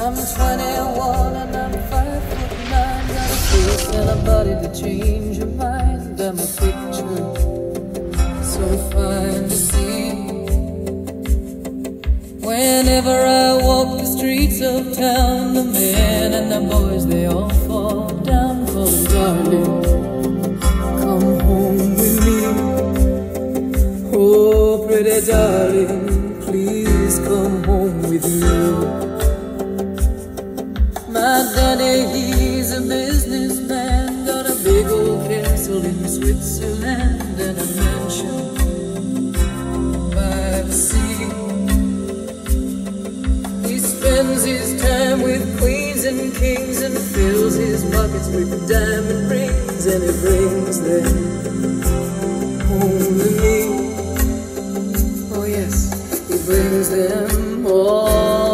I'm 21 and I'm 5'9", got a face and a body to change your mind. I'm a picture so fine to see. Whenever I walk the streets of town, the men and the boys, they all fall down, calling, darling, come home with me. Oh, pretty darling, please come home with me. My daddy, he's a businessman, got a big old castle in Switzerland and a mansion by the sea. He spends his time with queens and kings and fills his pockets with diamond rings, and he brings them home to me. Oh yes, he brings them all